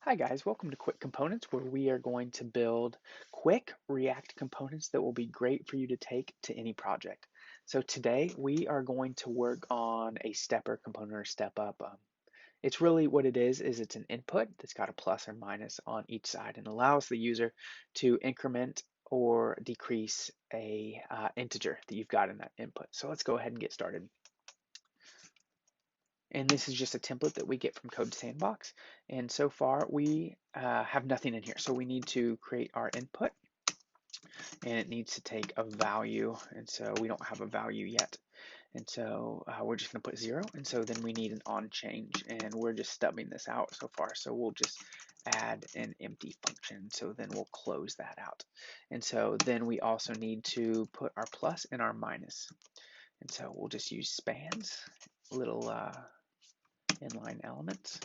Hi guys, welcome to Quick Components, where we are going to build quick React components that will be great for you to take to any project. So today we are going to work on a stepper component or step up. It's really what it is it's an input that's got a plus or minus on each side and allows the user to increment or decrease a integer that you've got in that input. So let's go ahead and get started. And this is just a template that we get from Code Sandbox. And so far we have nothing in here. So we need to create our input and it needs to take a value. And so we don't have a value yet. And so we're just gonna put 0. And so then we need an on change and we're just stubbing this out so far. So we'll just add an empty function. So then we'll close that out. And so then we also need to put our plus and our minus. And so we'll just use spans, little inline elements.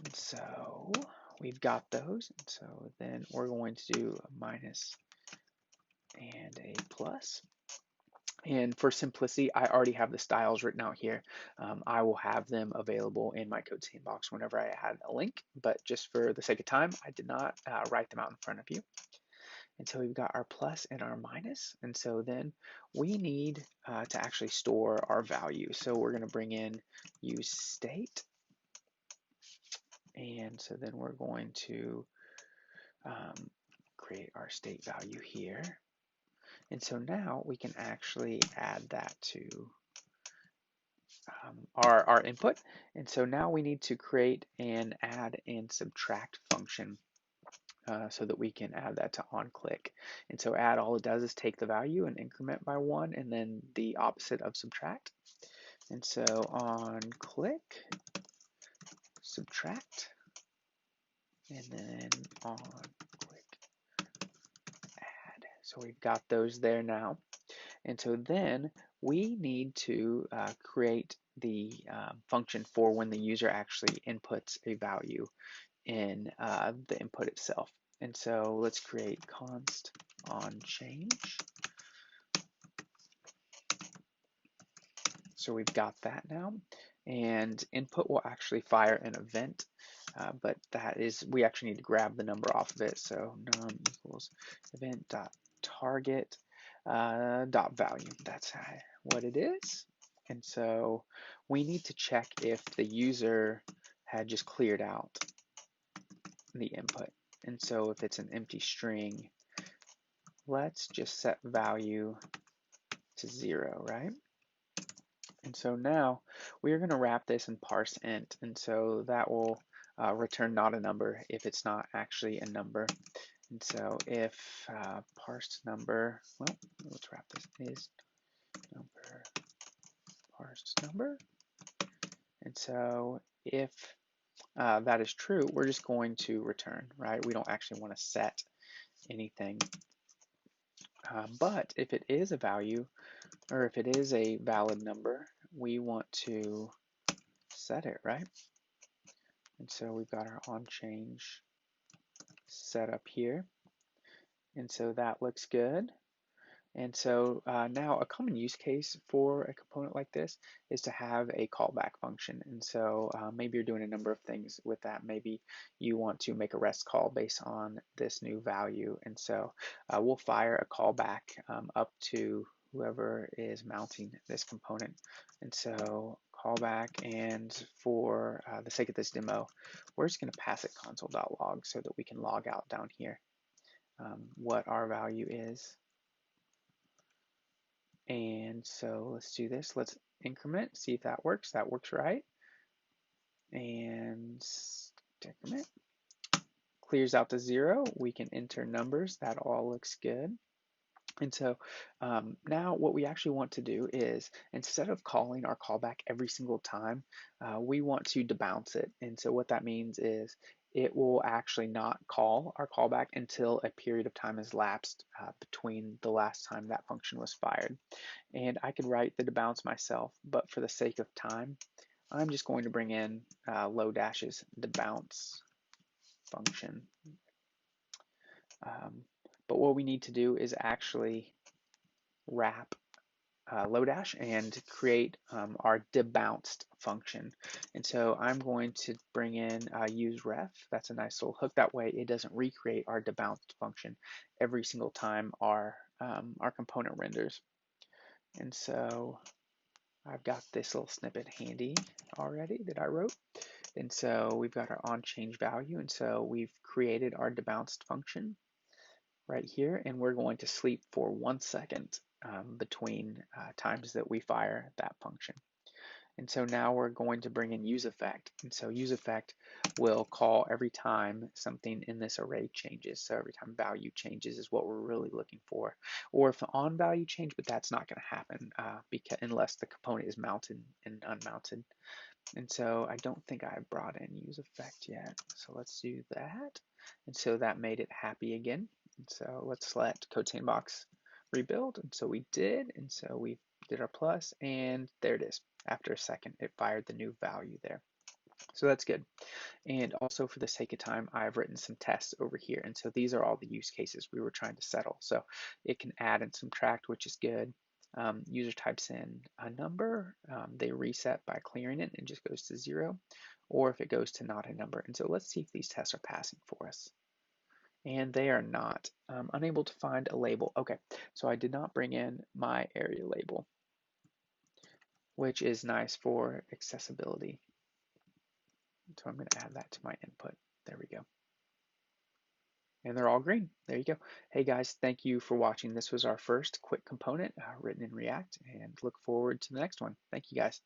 And so we've got those. And so then we're going to do a minus and a plus. And for simplicity, I already have the styles written out here. I will have them available in my Code Sandbox whenever I add a link, but just for the sake of time, I did not write them out in front of you. And so we've got our plus and our minus. And so then we need to actually store our value. So we're going to bring in use state. And so then we're going to create our state value here. And so now we can actually add that to our input. And so now we need to create an add and subtract function so that we can add that to onClick. And so add, all it does is take the value and increment by 1 and then the opposite of subtract. And so onClick, subtract, and then onClick, add. So we've got those there now. And so then we need to create the function for when the user actually inputs a value in the input itself. And so let's create const on change. So we've got that now. And input will actually fire an event, but that is, we actually need to grab the number off of it. So num equals event dot target dot value. That's what it is. And so we need to check if the user had just cleared out the input. And so if it's an empty string, let's just set value to 0, right? And so now we are going to wrap this in parse int. And so that will return not a number if it's not actually a number. And so if parse number, well, let's wrap this is number parse number. And so if that is true, we're just going to return, right? We don't actually want to set anything. But if it is a value, or if it is a valid number, we want to set it, right? And so we've got our onChange set up here. And so that looks good. And so now a common use case for a component like this is to have a callback function. And so maybe you're doing a number of things with that. Maybe you want to make a REST call based on this new value. And so we'll fire a callback up to whoever is mounting this component. And so callback, and for the sake of this demo, we're just going to pass it console.log so that we can log out down here what our value is. And so let's do this. Let's increment, see if that works. That works right. And increment clears out to 0. We can enter numbers. That all looks good. And so now what we actually want to do is, instead of calling our callback every single time, we want to debounce it. And so what that means is it will actually not call our callback until a period of time has lapsed between the last time that function was fired. And I could write the debounce myself, but for the sake of time, I'm just going to bring in Lodash's debounce function. But what we need to do is actually wrap Lodash and create our debounced function. And so I'm going to bring in use ref. That's a nice little hook. That way it doesn't recreate our debounced function every single time our component renders. And so I've got this little snippet handy already that I wrote. And so we've got our on change value. And so we've created our debounced function right here, and we're going to sleep for 1 second between times that we fire that function. And so now we're going to bring in useEffect. And so useEffect will call every time something in this array changes. So every time value changes is what we're really looking for. Or if the on value change, but that's not going to happen because unless the component is mounted and unmounted. And so I don't think I brought in useEffect yet. So let's do that. And so that made it happy again. And so let's let CodeSandbox rebuild. And so we did. And so we did our plus, and there it is. After a second, it fired the new value there. So that's good. And also for the sake of time, I've written some tests over here. And so these are all the use cases we were trying to settle. So it can add and subtract, which is good. User types in a number, they reset by clearing it and just goes to 0, or if it goes to not a number. And so let's see if these tests are passing for us. And they are not. Unable to find a label. Okay, so I did not bring in my area label, which is nice for accessibility. So I'm going to add that to my input. There we go. And they're all green. There you go. Hey guys, thank you for watching. This was our first quick component written in React, and look forward to the next one. Thank you guys.